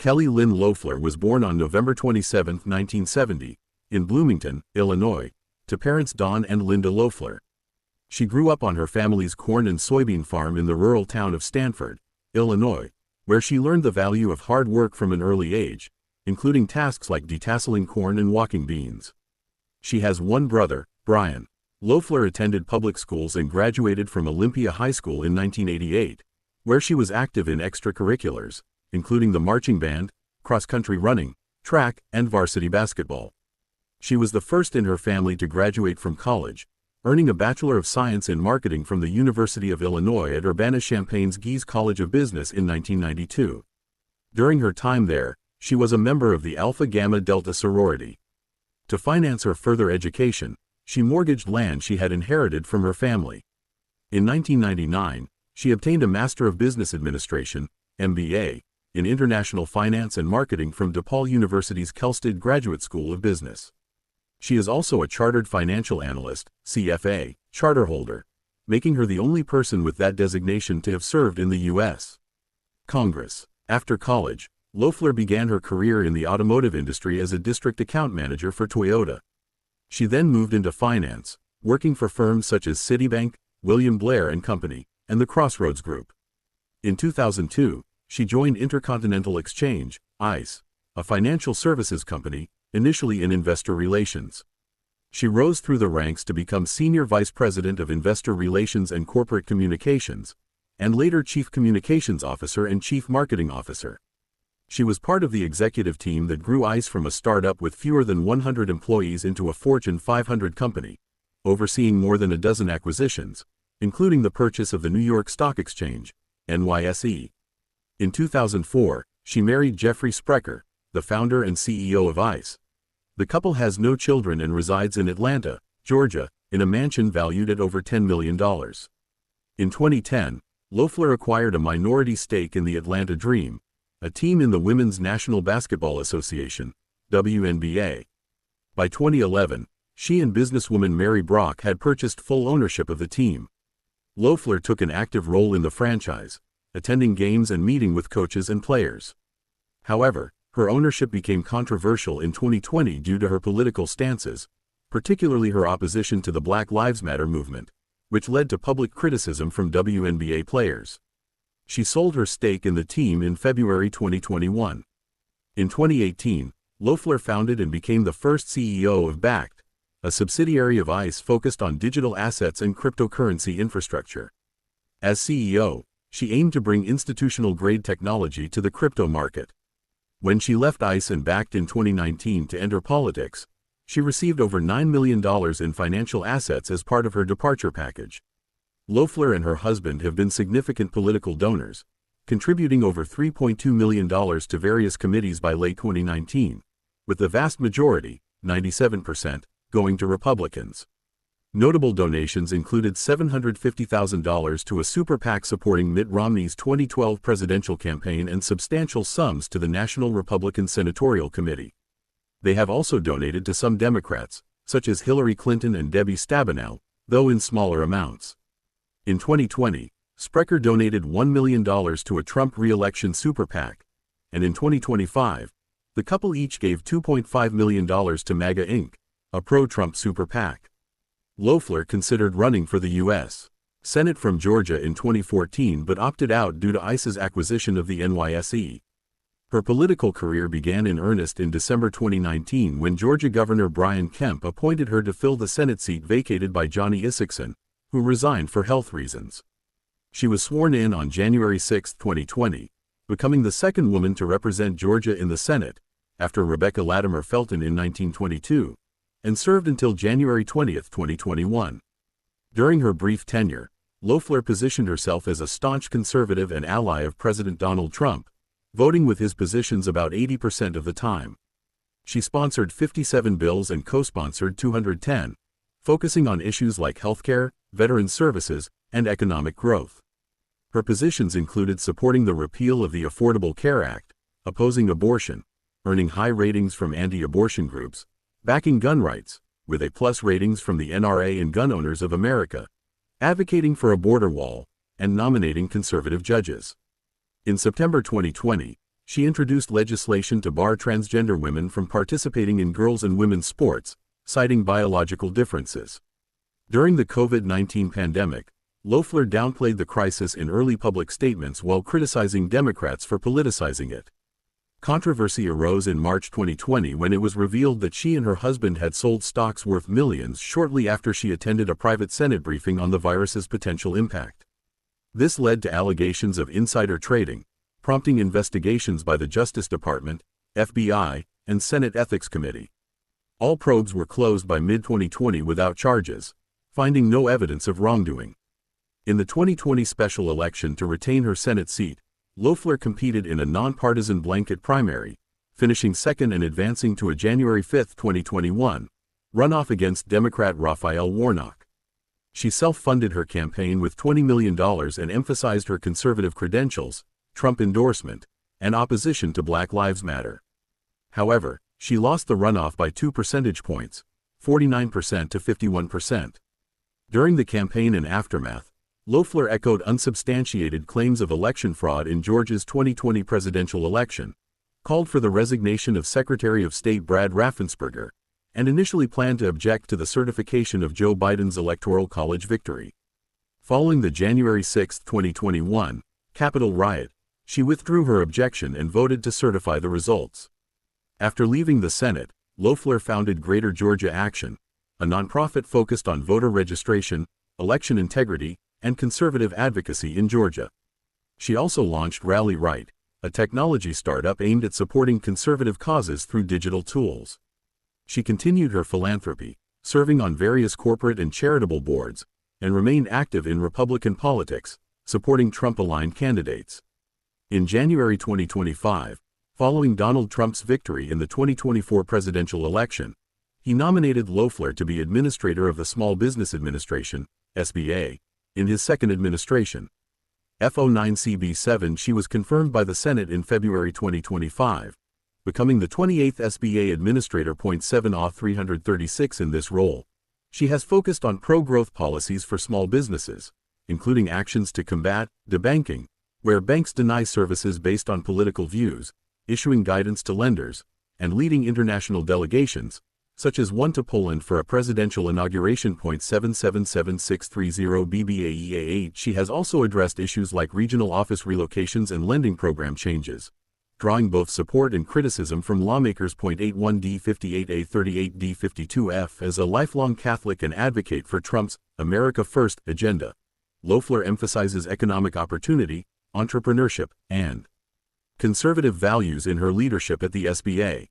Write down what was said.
Kelly Lynn Loeffler was born on November 27, 1970, in Bloomington, Illinois, to parents Don and Linda Loeffler. She grew up on her family's corn and soybean farm in the rural town of Stanford, Illinois, where she learned the value of hard work from an early age, including tasks like detasseling corn and walking beans. She has one brother, Brian. Loeffler attended public schools and graduated from Olympia High School in 1988, where she was active in extracurriculars, including the marching band, cross-country running, track, and varsity basketball. She was the first in her family to graduate from college, earning a Bachelor of Science in Marketing from the University of Illinois at Urbana-Champaign's Gies College of Business in 1992. During her time there, she was a member of the Alpha Gamma Delta sorority. To finance her further education, she mortgaged land she had inherited from her family. In 1999, she obtained a Master of Business Administration, MBA, in International Finance and Marketing from DePaul University's Kelstead Graduate School of Business. She is also a Chartered Financial Analyst, CFA, charter holder, making her the only person with that designation to have served in the U.S. Congress. After college, Loeffler began her career in the automotive industry as a district account manager for Toyota. She then moved into finance, working for firms such as Citibank, William Blair & Company, and the Crossroads Group. In 2002, she joined Intercontinental Exchange, ICE, a financial services company, initially in investor relations. She rose through the ranks to become Senior Vice President of Investor Relations and Corporate Communications, and later Chief Communications Officer and Chief Marketing Officer. She was part of the executive team that grew ICE from a startup with fewer than 100 employees into a Fortune 500 company, overseeing more than a dozen acquisitions, including the purchase of the New York Stock Exchange, NYSE. In 2004, she married Jeffrey Sprecher, the founder and CEO of ICE. The couple has no children and resides in Atlanta, Georgia, in a mansion valued at over $10 million. In 2010, Loeffler acquired a minority stake in the Atlanta Dream, a team in the Women's National Basketball Association, WNBA. By 2011, she and businesswoman Mary Brock had purchased full ownership of the team. Loeffler took an active role in the franchise, attending games and meeting with coaches and players. However, her ownership became controversial in 2020 due to her political stances, particularly her opposition to the Black Lives Matter movement, which led to public criticism from WNBA players. She sold her stake in the team in February 2021. In 2018, Loeffler founded and became the first CEO of Bakkt, a subsidiary of ICE focused on digital assets and cryptocurrency infrastructure. As CEO, she aimed to bring institutional-grade technology to the crypto market. When she left ICE and Bakkt in 2019 to enter politics, she received over $9 million in financial assets as part of her departure package. Loeffler and her husband have been significant political donors, contributing over $3.2 million to various committees by late 2019, with the vast majority, 97%, going to Republicans. Notable donations included $750,000 to a super PAC supporting Mitt Romney's 2012 presidential campaign and substantial sums to the National Republican Senatorial Committee. They have also donated to some Democrats, such as Hillary Clinton and Debbie Stabenow, though in smaller amounts. In 2020, Sprecher donated $1 million to a Trump re-election super PAC, and in 2025, the couple each gave $2.5 million to MAGA Inc., a pro-Trump super PAC. Loeffler considered running for the U.S. Senate from Georgia in 2014 but opted out due to ICE's acquisition of the NYSE. Her political career began in earnest in December 2019 when Georgia Governor Brian Kemp appointed her to fill the Senate seat vacated by Johnny Isakson, who resigned for health reasons. She was sworn in on January 6, 2020, becoming the second woman to represent Georgia in the Senate, after Rebecca Latimer Felton in 1922, and served until January 20, 2021. During her brief tenure, Loeffler positioned herself as a staunch conservative and ally of President Donald Trump, voting with his positions about 80% of the time. She sponsored 57 bills and co-sponsored 210, focusing on issues like healthcare, veteran services, and economic growth. Her positions included supporting the repeal of the Affordable Care Act, opposing abortion, earning high ratings from anti-abortion groups, backing gun rights, with A+ ratings from the NRA and Gun Owners of America, advocating for a border wall, and nominating conservative judges. In September 2020, She introduced legislation to bar transgender women from participating in girls' and women's sports, citing biological differences. During the COVID-19 pandemic, Loeffler downplayed the crisis in early public statements while criticizing Democrats for politicizing it. Controversy arose in March 2020 when it was revealed that she and her husband had sold stocks worth millions shortly after she attended a private Senate briefing on the virus's potential impact. This led to allegations of insider trading, prompting investigations by the Justice Department, FBI, and Senate Ethics Committee. All probes were closed by mid-2020 without charges, finding no evidence of wrongdoing. In the 2020 special election to retain her Senate seat, Loeffler competed in a nonpartisan blanket primary, finishing second and advancing to a January 5, 2021, runoff against Democrat Raphael Warnock. She self-funded her campaign with $20 million and emphasized her conservative credentials, Trump endorsement, and opposition to Black Lives Matter. However, she lost the runoff by 2 percentage points, 49% to 51%. During the campaign and aftermath, Loeffler echoed unsubstantiated claims of election fraud in Georgia's 2020 presidential election, called for the resignation of Secretary of State Brad Raffensperger, and initially planned to object to the certification of Joe Biden's Electoral College victory. Following the January 6, 2021, Capitol riot, she withdrew her objection and voted to certify the results. After leaving the Senate, Loeffler founded Greater Georgia Action, a nonprofit focused on voter registration, election integrity, and conservative advocacy in Georgia. She also launched Rally Right, a technology startup aimed at supporting conservative causes through digital tools. She continued her philanthropy, serving on various corporate and charitable boards, and remained active in Republican politics, supporting Trump-aligned candidates. In January 2025, following Donald Trump's victory in the 2024 presidential election, he nominated Loeffler to be Administrator of the Small Business Administration, SBA, in his second administration. F09CB7 she was confirmed by the Senate in February 2025, becoming the 28th SBA Administrator. 336 in this role. She has focused on pro-growth policies for small businesses, including actions to combat debanking, where banks deny services based on political views, issuing guidance to lenders, and leading international delegations, such as one to Poland for a presidential inauguration. 777630 BBAEA8 She has also addressed issues like regional office relocations and lending program changes, drawing both support and criticism from lawmakers. 81D58A38D52F As a lifelong Catholic and advocate for Trump's America First agenda, Loeffler emphasizes economic opportunity, entrepreneurship, and conservative values in her leadership at the SBA.